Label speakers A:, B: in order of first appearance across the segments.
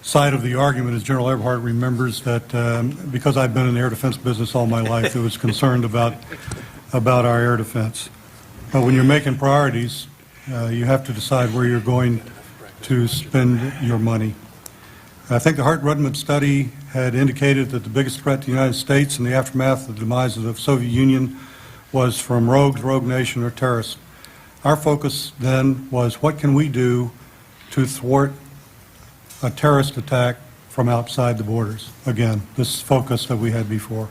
A: side of the argument is General Eberhart remembers that because I've been in the air defense business all my life, it was concerned about our air defense. But when you're making priorities, you have to decide where you're going to spend your money. I think the Hart-Rudman study had indicated that the biggest threat to the United States in the aftermath of the demise of the Soviet Union was from rogues, rogue nation, or terrorists. Our focus then was what can we do to thwart a terrorist attack from outside the borders. Again, this focus that we had before.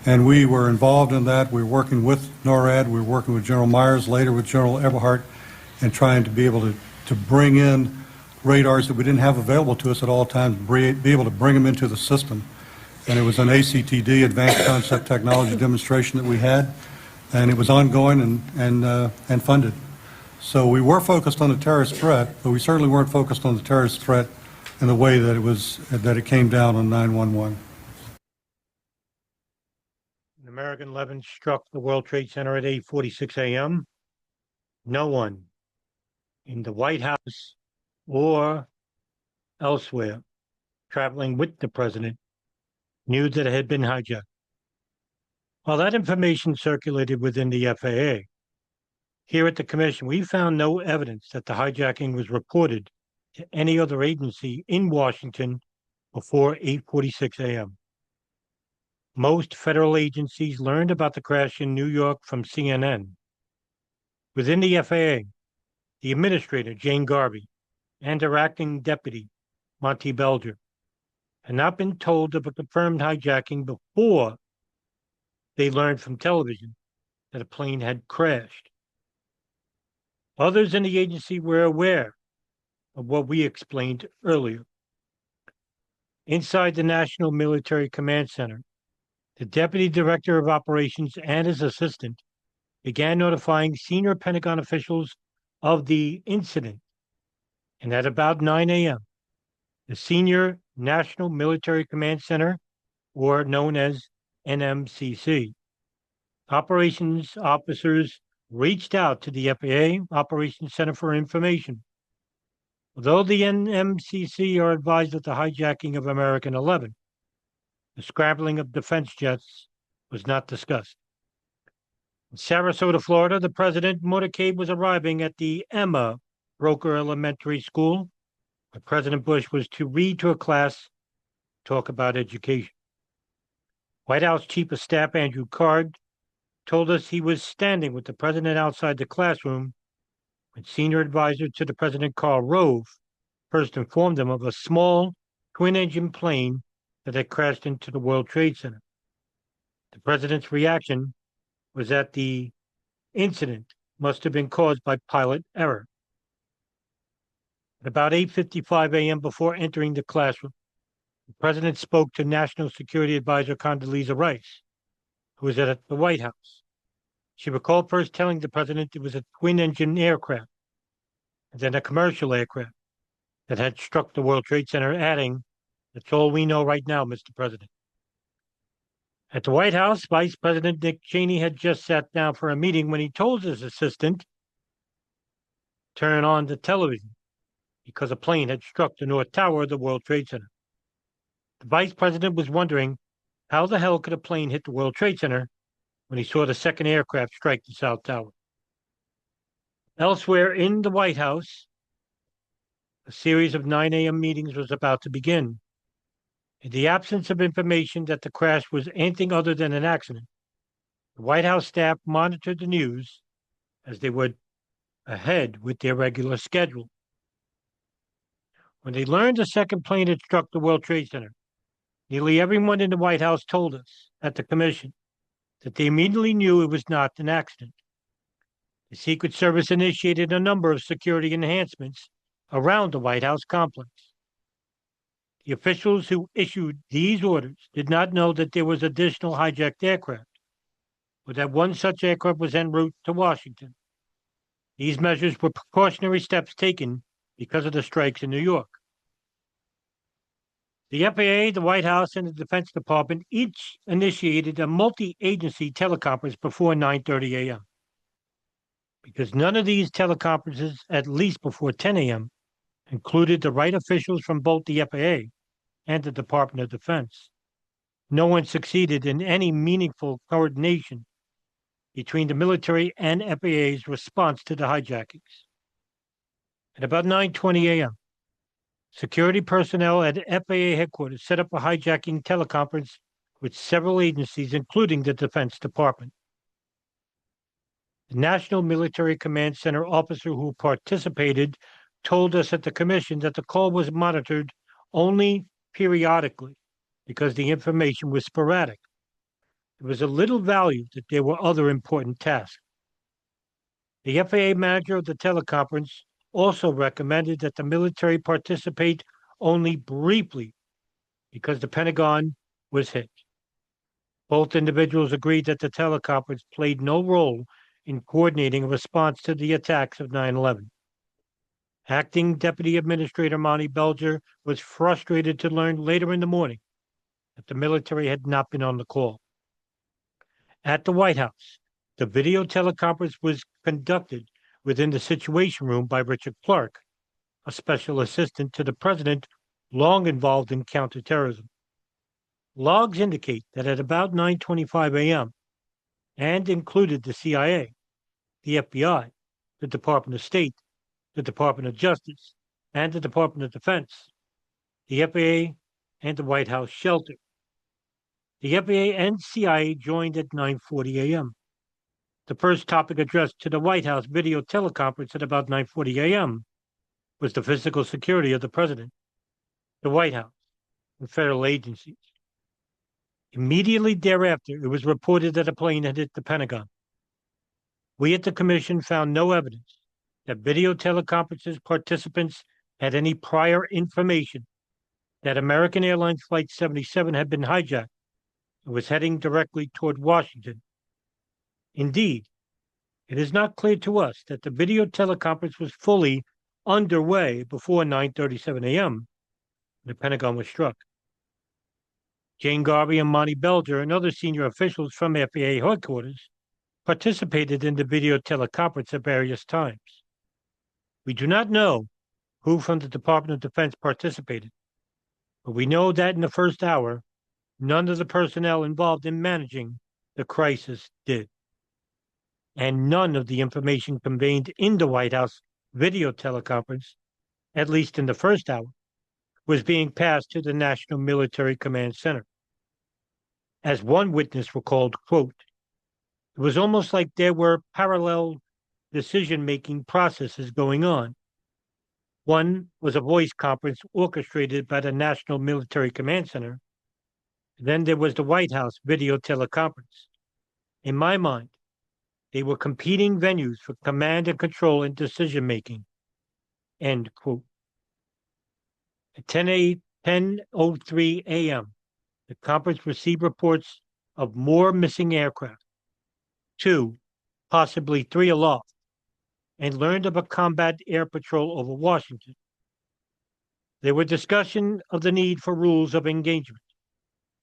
A: And we were involved in that. We were working with NORAD. We were working with General Myers, later with General Eberhart, and trying to be able to bring in radars that we didn't have available to us at all times, be able to bring them into the system. And it was an ACTD, Advanced Concept Technology demonstration that we had, and it was ongoing and funded. So we were focused on the terrorist threat, but we certainly weren't focused on the terrorist threat in the way that it came down on 9/11.
B: An American 11 struck the World Trade Center at 8:46 a.m. No one in the White House or elsewhere traveling with the president knew that it had been hijacked. While that information circulated within the FAA, here at the Commission, we found no evidence that the hijacking was reported to any other agency in Washington before 8:46 a.m. Most federal agencies learned about the crash in New York from CNN. Within the FAA, the administrator, Jane Garvey, and her acting deputy, Monty Belger, had not been told of a confirmed hijacking before they learned from television that a plane had crashed. Others in the agency were aware of what we explained earlier. Inside the National Military Command Center, the Deputy Director of Operations and his assistant began notifying senior Pentagon officials of the incident. And at about 9 a.m., the Senior National Military Command Center, or known as NMCC, operations officers reached out to the FAA Operations Center for information. Although the NMCC are advised of the hijacking of American 11, the scrambling of defense jets was not discussed. In Sarasota, Florida, the president motorcade was arriving at the Emma Broker Elementary School, where President Bush was to read to a class, talk about education. White House Chief of Staff Andrew Card told us he was standing with the president outside the classroom when senior advisor to the president, Karl Rove, first informed him of a small twin-engine plane that had crashed into the World Trade Center. The president's reaction was that the incident must have been caused by pilot error. At about 8:55 a.m., before entering the classroom, the president spoke to National Security Advisor Condoleezza Rice, who was at the White House. She recalled first telling the president it was a twin-engine aircraft, and then a commercial aircraft that had struck the World Trade Center, adding, "That's all we know right now, Mr. President." At the White House, Vice President Dick Cheney had just sat down for a meeting when he told his assistant, "Turn on the television," because a plane had struck the North Tower of the World Trade Center. The Vice President was wondering how the hell could a plane hit the World Trade Center when he saw the second aircraft strike the South Tower. Elsewhere in the White House, a series of 9 a.m. meetings was about to begin. In the absence of information that the crash was anything other than an accident, the White House staff monitored the news as they would ahead with their regular schedule. When they learned a second plane had struck the World Trade Center, nearly everyone in the White House told us at the commission that they immediately knew it was not an accident. The Secret Service initiated a number of security enhancements around the White House complex. The officials who issued these orders did not know that there was additional hijacked aircraft, or that one such aircraft was en route to Washington. These measures were precautionary steps taken because of the strikes in New York. The FAA, the White House, and the Defense Department each initiated a multi-agency teleconference before 9:30 a.m. Because none of these teleconferences, at least before 10 a.m., included the right officials from both the FAA and the Department of Defense. No one succeeded in any meaningful coordination between the military and FAA's response to the hijackings. At about 9:20 a.m., security personnel at FAA headquarters set up a hijacking teleconference with several agencies, including the Defense Department. The National Military Command Center officer who participated told us at the commission that the call was monitored only periodically because the information was sporadic. There was a little value that there were other important tasks. The FAA manager of the teleconference also recommended that the military participate only briefly because the Pentagon was hit. Both individuals agreed that the teleconference played no role in coordinating a response to the attacks of 9/11. Acting Deputy Administrator Monty Belger was frustrated to learn later in the morning that the military had not been on the call. At the White House, the video teleconference was conducted within the Situation Room by Richard Clark, a special assistant to the president long involved in counterterrorism. Logs indicate that at about 9:25 a.m., and included the CIA, the FBI, the Department of State, the Department of Justice, and the Department of Defense, the FAA, and the White House shelter. The FAA and CIA joined at 9:40 a.m. The first topic addressed to the White House video teleconference at about 9:40 a.m. was the physical security of the president, the White House, and federal agencies. Immediately thereafter, it was reported that a plane had hit the Pentagon. We at the Commission found no evidence that video teleconferences participants had any prior information that American Airlines Flight 77 had been hijacked and was heading directly toward Washington. Indeed, it is not clear to us that the video teleconference was fully underway before 9:37 a.m. when the Pentagon was struck. Jane Garvey and Monty Belger and other senior officials from FAA headquarters participated in the video teleconference at various times. We do not know who from the Department of Defense participated, but we know that in the first hour, none of the personnel involved in managing the crisis did. And none of the information conveyed in the White House video teleconference, at least in the first hour, was being passed to the National Military Command Center. As one witness recalled, quote, "It was almost like there were parallel decision-making processes going on. One was a voice conference orchestrated by the National Military Command Center. Then there was the White House video teleconference. In my mind, they were competing venues for command and control and decision-making." End quote. At 10:03 a.m., the conference received reports of more missing aircraft, 2, possibly 3 aloft, and learned of a combat air patrol over Washington. There were discussion of the need for rules of engagement.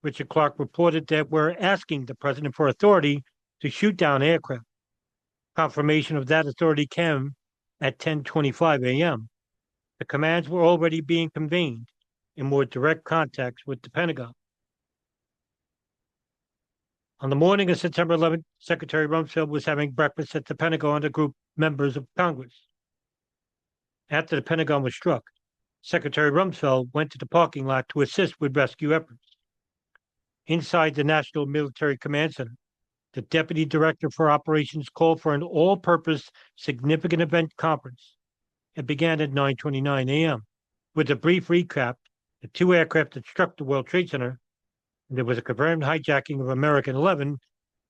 B: Richard Clark reported that we're asking the president for authority to shoot down aircraft. Confirmation of that authority came at 10:25 a.m. The commands were already being convened in more direct contacts with the Pentagon. On the morning of September 11th, Secretary Rumsfeld was having breakfast at the Pentagon with a group of members of Congress. After the Pentagon was struck, Secretary Rumsfeld went to the parking lot to assist with rescue efforts. Inside the National Military Command Center, the Deputy Director for Operations called for an all-purpose significant event conference. It began at 9:29 a.m. With a brief recap, the 2 aircraft that struck the World Trade Center, there was a confirmed hijacking of American 11,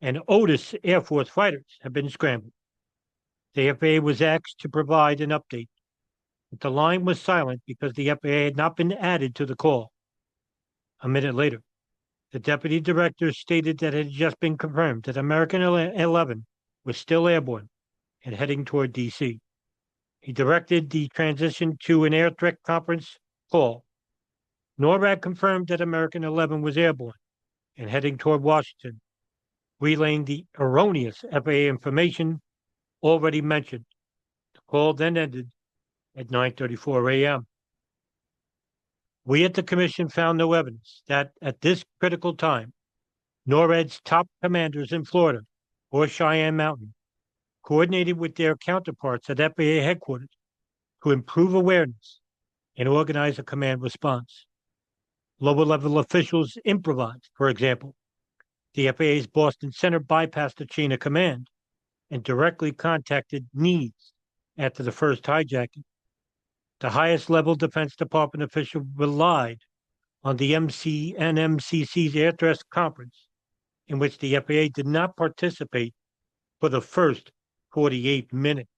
B: and Otis Air Force fighters have been scrambled. The FAA was asked to provide an update, but the line was silent because the FAA had not been added to the call. A minute later, the Deputy Director stated that it had just been confirmed that American 11 was still airborne and heading toward D.C. He directed the transition to an air threat conference call. NORAD confirmed that American 11 was airborne and heading toward Washington, relaying the erroneous FAA information already mentioned. The call then ended at 9:34 a.m. We at the Commission found no evidence that at this critical time, NORAD's top commanders in Florida or Cheyenne Mountain coordinated with their counterparts at FAA headquarters to improve awareness and organize a command response. Lower-level officials improvised. For example, the FAA's Boston Center bypassed the chain of command and directly contacted needs after the first hijacking. The highest level Defense Department official relied on the NMCC's Air Threat Conference, in which the FAA did not participate for the first 48 minutes.